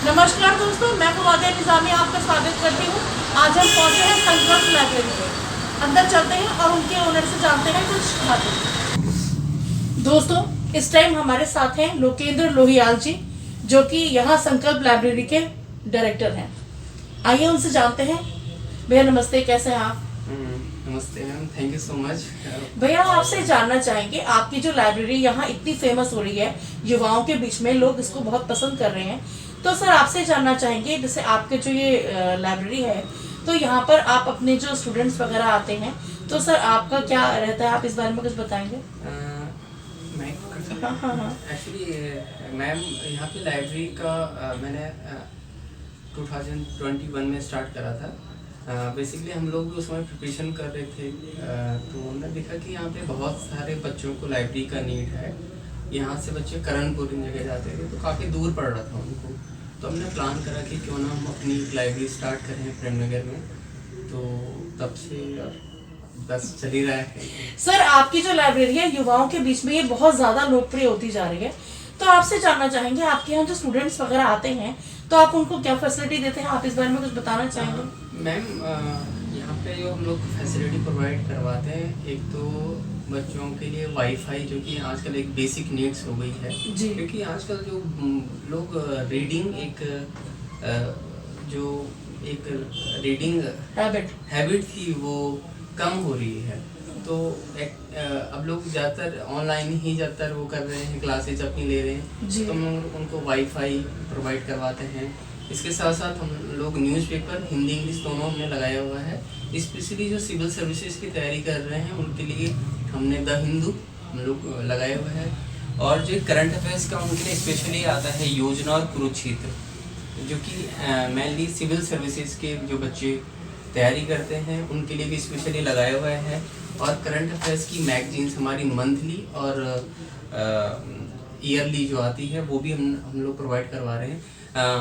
नमस्कार दोस्तों, मैं फवाद निज़ामी आपका स्वागत करती हूँ। आज हम पहुँचे हैं संकल्प लाइब्रेरी में। अंदर चलते हैं और उनके ओनर से जानते हैं कुछ बातें। दोस्तों, इस टाइम हमारे साथ हैं लोकेंद्र लोहियाल जी, जो कि यहाँ संकल्प लाइब्रेरी के डायरेक्टर हैं। आइए उनसे जानते हैं। भैया नमस्ते, कैसे हैं आप? नमस्ते ma'am, thank you so much. भैया आपसे जानना चाहेंगे, आपकी जो लाइब्रेरी यहाँ इतनी फेमस हो रही है, युवाओं के बीच में लोग इसको बहुत पसंद कर रहे हैं, तो सर आपसे जानना चाहेंगे, जैसे आपके जो ये लाइब्रेरी है, तो यहाँ पर आप अपने जो स्टूडेंट्स वगैरह आते हैं, तो सर आपका क्या रहता है, आप इस बारे में कुछ बताएंगे? एक्चुअली मैम, यहाँ पे लाइब्रेरी का मैंने 2021 में स्टार्ट करा था। बेसिकली हम लोग भी उस समय प्रिपरेशन कर रहे थे, तो हमने देखा कि यहाँ पे बहुत सारे बच्चों को लाइब्रेरी का नीड है। यहाँ से बच्चे करणपुर इन जगह जाते थे, तो काफ़ी दूर पड़ रहा था उनको। तो हमने प्लान करा कि क्यों ना हम अपनी लाइब्रेरी स्टार्ट करें प्रेमनगर में। तो तब से बस चल ही रहा है। सर आपकी जो लाइब्रेरी है युवाओं के बीच में ये बहुत ज़्यादा लोकप्रिय होती जा रही है, तो आपसे जानना चाहेंगे, आपके यहाँ जो स्टूडेंट्स वगैरह आते हैं तो आप उनको क्या फैसिलिटी देते हैं, आप इस बारे में कुछ बताना चाहेंगे? मैम, यहाँ पे जो हम लोग फैसिलिटी प्रोवाइड करवाते हैं, एक तो बच्चों के लिए वाईफाई, जो कि आजकल एक बेसिक नीड्स हो गई है। क्योंकि आजकल जो लोग रीडिंग एक रीडिंग हैबिट थी, वो कम हो रही है। तो अब लोग ज़्यादातर ऑनलाइन ही वो कर रहे हैं, क्लासेज अपनी ले रहे हैं। तो हम उनको वाईफाई प्रोवाइड करवाते हैं। इसके साथ साथ हम लोग न्यूज़पेपर हिंदी इंग्लिश दोनों हमने लगाया हुआ है। स्पेशली जो सिविल सर्विसेज की तैयारी कर रहे हैं उनके लिए हमने द हिंदू हम लोग लगाया हुआ है। और जो करंट अफेयर्स का उनके लिए स्पेशली आता है योजना और कुरुक्षेत्र, जो कि मेनली सिविल सर्विसेज के जो बच्चे तैयारी करते हैं उनके लिए भी स्पेशली लगाया हुआ है। और करंट अफेयर्स की मैगजीन्स हमारी मंथली और ईयरली जो आती है वो भी हम लोग प्रोवाइड करवा रहे हैं।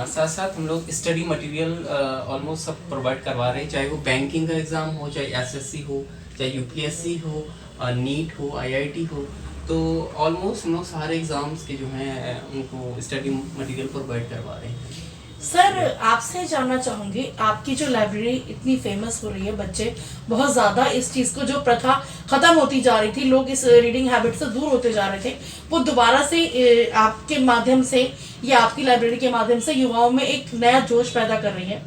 साथ साथ हम लोग स्टडी मटेरियल ऑलमोस्ट सब प्रोवाइड करवा रहे हैं, चाहे वो बैंकिंग का एग्ज़ाम हो, चाहे एसएससी हो, चाहे यूपीएससी हो, नीट हो, आईआईटी हो। तो ऑलमोस्ट हम लोग सारे एग्ज़ाम्स के जो हैं उनको स्टडी मटेरियल प्रोवाइड करवा रहे हैं। सर आपसे जानना चाहूँगी, आपकी जो लाइब्रेरी इतनी फेमस हो रही है, बच्चे बहुत ज़्यादा इस चीज़ को, जो प्रथा ख़त्म होती जा रही थी, लोग इस रीडिंग हैबिट से दूर होते जा रहे थे, वो दोबारा से आपके माध्यम से या आपकी लाइब्रेरी के माध्यम से युवाओं में एक नया जोश पैदा कर रही है।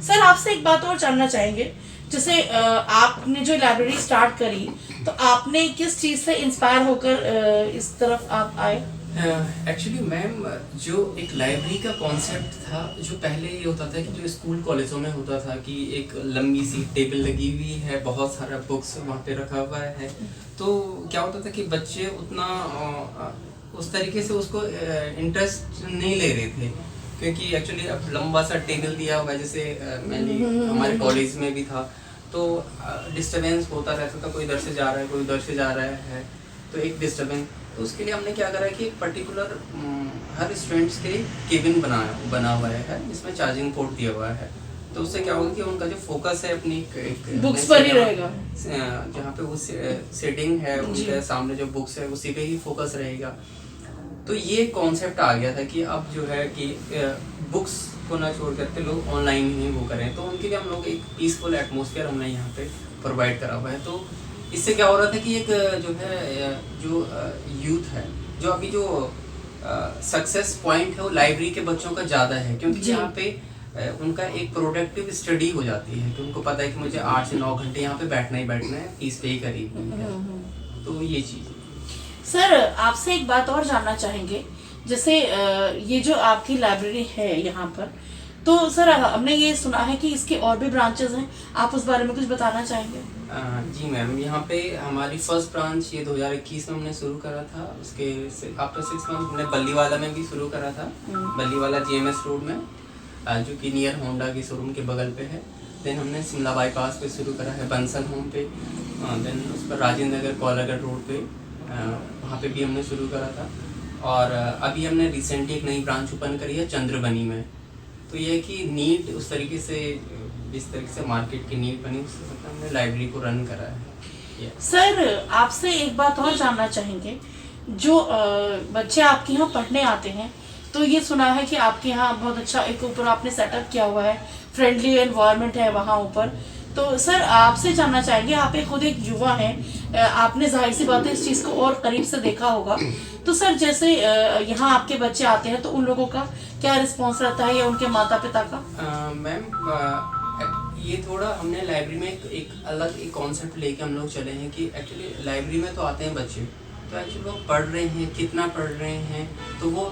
सर आपसे एक बात और जानना चाहेंगे, जैसे आपने जो लाइब्रेरी स्टार्ट करी, तो आपने किस चीज़ से इंस्पायर होकर इस तरफ आप आए? एक्चुअली मैम, जो एक लाइब्रेरी का कॉन्सेप्ट था, जो पहले ये होता था कि जो स्कूल कॉलेजों में होता था कि एक लंबी सी टेबल लगी हुई है, बहुत सारा बुक्स वहाँ पे रखा हुआ है, तो क्या होता था कि बच्चे उतना उस तरीके से उसको इंटरेस्ट नहीं ले रहे थे। क्योंकि एक्चुअली अब लंबा सा टेबल दिया हुआ है, जैसे मैंने हमारे कॉलेज में भी था, तो डिस्टर्बेंस होता रहता था, कोई इधर से जा रहा है, कोई उधर से जा रहा है, तो एक डिस्टर्बेंस। तो उसके लिए हमने क्या करा कि एक पर्टिकुलर हर स्टूडेंट्स के केबिन बना हुआ है, जिसमें चार्जिंग पोर्ट दिया हुआ है। तो उससे क्या होगा कि उनका जो फोकस है अपनी बुक्स पर ही रहेगा, जहाँ पे वो सेटिंग है, उनके सामने जो बुक्स है उसी पे ही फोकस रहेगा। तो ये कॉन्सेप्ट आ गया था कि अब जो है कि बुक्स को ना छोड़ करके लोग ऑनलाइन ही वो करें। तो उनके लिए हम लोग एक पीसफुल एटमोसफियर हमने यहाँ पे प्रोवाइड करा हुआ है। तो इससे क्या हो रहा था कि एक जो है जो यूथ है, जो अभी जो सक्सेस पॉइंट है वो लाइब्रेरी के बच्चों का ज़्यादा है, क्योंकि यहाँ पे उनका एक प्रोडक्टिव स्टडी हो जाती है कि उनको पता है कि मुझे 8 से 9 घंटे यहाँ पे बैठना ही बैठना है, फीस पे ही करीब है। तो ये चीज़। सर आपसे एक बात और जानना चाहेंगे, जैसे ये जो आपकी लाइब्रेरी है यहाँ पर, तो सर हमने ये सुना है कि इसके और भी ब्रांचेस हैं, आप उस बारे में कुछ बताना चाहेंगे? जी मैम, यहाँ पे हमारी फर्स्ट ब्रांच ये 2021 में हमने शुरू करा था। उसके आफ्टर 6 मंथ हमने बल्लीवाला में भी शुरू करा था, बल्लीवाला जीएमएस रोड में, जो कि नियर होंडा के शोरूम के बगल पे है। देन हमने शिमला बाईपास पे शुरू करा है, बंसल होम पे। देन उस पर राजेंद्र नगर कोलागढ़ रोड पे, वहाँ पे भी हमने शुरू करा था। और अभी हमने रिसेंटली एक नई ब्रांच ओपन करी है चंद्रबनी में। तो ये है कि नीड उस तरीके से, जिस तरीके से मार्केट की नीड बनी, उस तरह से हमने लाइब्रेरी को रन करा है। सर आपसे एक बात और जानना चाहेंगे, जो बच्चे आपके यहाँ पढ़ने आते हैं, तो ये सुना है कि आपके यहाँ बहुत अच्छा एक ऊपर आपने सेटअप किया हुआ है, फ्रेंडली एनवायरनमेंट है वहाँ ऊपर। तो सर आपसे जानना चाहेंगे, आप एक खुद एक युवा हैं, आपने जाहिर सी बात है इस चीज़ को और करीब से देखा होगा। तो सर जैसे यहाँ आपके बच्चे आते हैं तो उन लोगों का क्या रिस्पॉन्स रहता है या उनके माता पिता का? मैम ये थोड़ा हमने लाइब्रेरी में एक अलग एक कॉन्सेप्ट लेके हम लोग चले हैं कि एक्चुअली लाइब्रेरी में तो आते हैं बच्चे, तो एक्चुअली वो पढ़ रहे हैं, कितना पढ़ रहे हैं, तो वो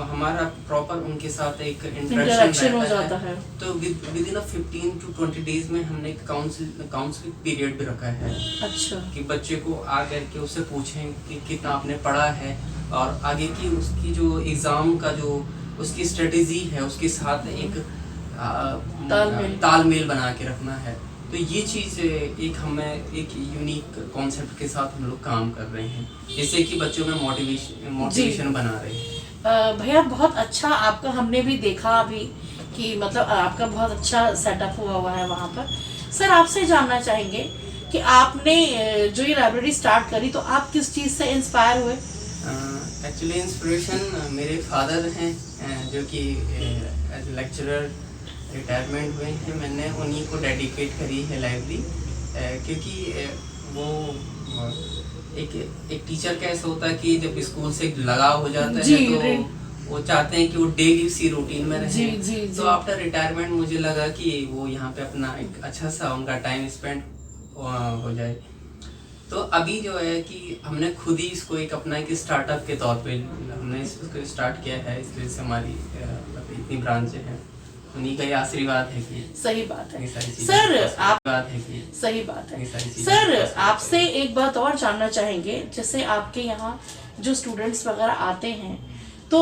हमारा प्रॉपर उनके साथ एक इंटरेक्शन हो रहता जाता है। तो विद इन 15 to 20 डेज में हमने एक काउंसलिंग पीरियड भी रखा है। अच्छा। कि बच्चे को आ करके उससे पूछें कि कितना आपने पढ़ा है और आगे की उसकी जो एग्ज़ाम का जो उसकी स्ट्रेटेजी है उसके साथ एक तालमेल बना के रखना है। तो ये चीज़ एक हमें एक यूनिक कॉन्सेप्ट के साथ हम लोग काम कर रहे हैं, जिससे कि बच्चों में मोटिवेशन बना रहे हैं। भैया बहुत अच्छा आपका हमने भी देखा अभी कि मतलब आपका बहुत अच्छा सेटअप हुआ है वहाँ पर। सर आपसे जानना चाहेंगे कि आपने जो ये लाइब्रेरी स्टार्ट करी तो आप किस चीज़ से इंस्पायर हुए? एक्चुअली इंस्पिरेशन मेरे फादर हैं जो कि एज लेक्चरर रिटायरमेंट हुए हैं। मैंने उन्हीं को डेडिकेट करी है लाइब्रेरी, क्योंकि वो एक टीचर का ऐसा होता है कि जब स्कूल से लगाव हो जाता है तो वो चाहते हैं कि वो डेली उसी रूटीन में रहें। तो आफ्टर रिटायरमेंट मुझे लगा कि वो यहाँ पे अपना एक अच्छा सा उनका टाइम स्पेंड हो जाए। तो अभी जो है कि हमने खुद ही इसको एक अपना एक स्टार्टअप के तौर पे हमने इसको स्टार्ट किया है। इस वजह से हमारी इतनी ब्रांचें हैं, उन्हीं का ये आशीर्वाद है कि सही बात है। सर आप सही बात है सर आपसे एक बात और जानना चाहेंगे, जैसे आपके यहाँ जो स्टूडेंट्स वगैरह आते हैं तो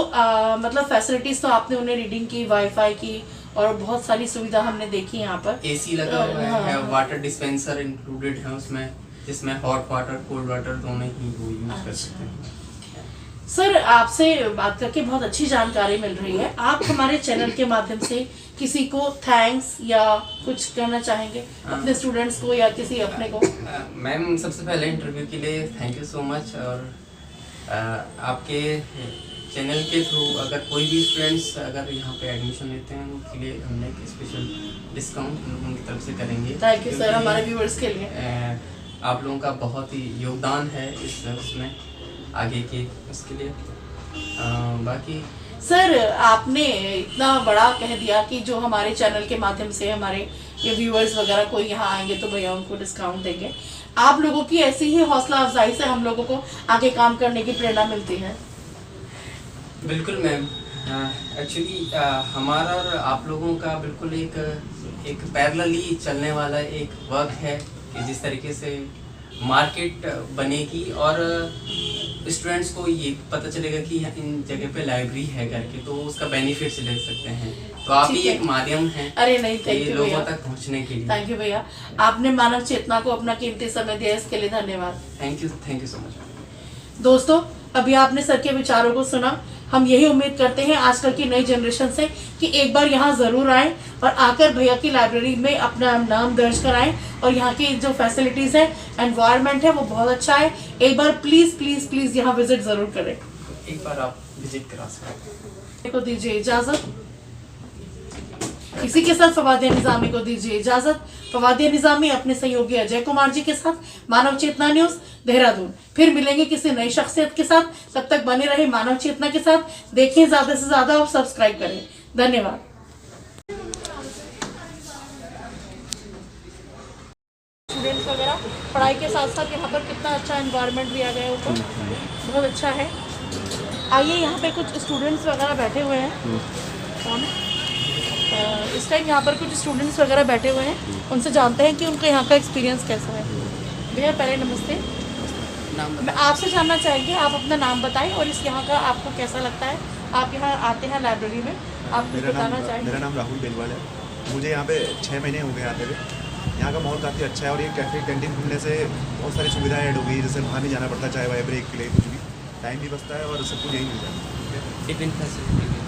मतलब फैसिलिटीज तो आपने उन्हें रीडिंग की, वाईफाई की और बहुत सारी सुविधा हमने देखी यहाँ पर। एसी लगा हुआ है, वाटर डिस्पेंसर इंक्लूडेड है उसमें, जिसमें हॉट वाटर कोल्ड वाटर दोनों ही वो यूज कर सकते हैं। सर आपसे बात करके बहुत अच्छी जानकारी मिल रही है। आप हमारे चैनल के माध्यम से किसी को थैंक्स या कुछ कहना चाहेंगे अपने स्टूडेंट्स को या किसी अपने को? मैम सबसे पहले इंटरव्यू के लिए थैंक यू सो मच। और आपके चैनल के थ्रू अगर कोई भी स्टूडेंट्स अगर यहाँ पे एडमिशन लेते हैं उनके लिए हमने एक स्पेशल डिस्काउंट उनकी तरफ से करेंगे। थैंक यू सर, हमारे व्यूअर्स के लिए आप लोगों का बहुत ही योगदान है उसमें आगे के उसके लिए। बाकी सर आपने इतना बड़ा कह दिया कि जो हमारे चैनल के माध्यम से हमारे ये व्यूअर्स वगैरह कोई यहाँ आएंगे तो भैया उनको डिस्काउंट देंगे। आप लोगों की ऐसी ही हौसला अफजाई से हम लोगों को आगे काम करने की प्रेरणा मिलती है। बिल्कुल मैम, एक्चुअली हमारा और आप लोगों का बिल्कुल एक पैरेलली चलने वाला एक वर्क है कि जिस तरीके से मार्केट बनेगी और स्टूडेंट्स को ये पता चलेगा कि इन जगह पे लाइब्रेरी है करके, तो उसका बेनिफिट्स ले सकते हैं। तो आप ही एक माध्यम हैं। अरे नहीं, थैंक यू लोगों तक पहुंचने के लिए। थैंक यू भैया, आपने मानव चेतना को अपना कीमती समय दिया, इसके लिए धन्यवाद। Thank you so much. दोस्तों अभी आपने सर के विचारों को सुना। हम यही उम्मीद करते हैं आजकल की नई जनरेशन से कि एक बार यहाँ ज़रूर आएं और आकर भैया की लाइब्रेरी में अपना नाम दर्ज कराएं। और यहाँ की जो फैसिलिटीज़ है, एनवायरनमेंट है, वो बहुत अच्छा है। एक बार प्लीज़ प्लीज़ प्लीज़ यहाँ विजिट ज़रूर करें। एक बार आप विजिट करा सकते हैं। को दीजिए इजाज़त। इसी के साथ फवादिया निज़ामी को दीजिए इजाज़त। फवादिया निज़ामी अपने सहयोगी अजय कुमार जी के साथ, मानव चेतना न्यूज़ देहरादून। फिर मिलेंगे किसी नई शख्सियत के साथ, तब तक बने रहे मानव चेतना के साथ। देखिए ज़्यादा से ज़्यादा और सब्सक्राइब करें। धन्यवाद। स्टूडेंट्स वगैरह पढ़ाई के साथ साथ यहाँ पर कितना अच्छा एनवायरनमेंट भी आ गया है ऊपर, बहुत अच्छा है। आइए यहाँ पे कुछ स्टूडेंट्स वगैरह बैठे हुए हैं। कौन है? इस टाइम यहाँ पर कुछ स्टूडेंट्स वगैरह बैठे हुए हैं, उनसे जानते हैं कि उनका यहाँ का एक्सपीरियंस कैसा है। भैया पहले नमस्ते। मैं आपसे जानना चाहेंगे, आप अपना नाम बताएं और इस यहाँ का आपको कैसा लगता है। आप यहाँ आते हैं लाइब्रेरी में, आप बताना चाहेंगे। मेरा नाम राहुल बेलवाल है। मुझे यहाँ पे 6 महीने हो गए आते हुए। यहाँ का माहौल काफ़ी अच्छा है और ये कैफ़े कैंटीन खुलने से बहुत सारी सुविधाएं ऐड हो गई, जैसे बाहर नहीं जाना पड़ता, चाहे वाई ब्रेक के लिए कुछ भी, टाइम भी बचता है और सब कुछ यही मिल जाता है।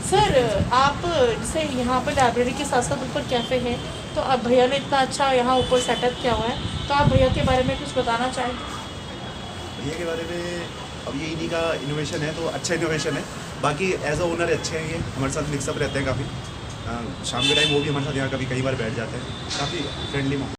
सर आप जैसे यहाँ पर लाइब्रेरी के साथ साथ ऊपर कैफ़े है, तो अब भैया ने इतना अच्छा यहाँ ऊपर सेटअप किया हुआ है, तो आप भैया के बारे में कुछ बताना चाहेंगे? भैया के बारे में अब ये इन्हीं का इनोवेशन है, तो अच्छा इनोवेशन है। बाकी एज अ ओनर अच्छे हैं, ये हमारे साथ मिक्सअप रहते हैं काफ़ी। शाम के टाइम वो भी हमारे साथ यहाँ कभी कई बार बैठ जाते हैं, काफ़ी फ्रेंडली माहौल।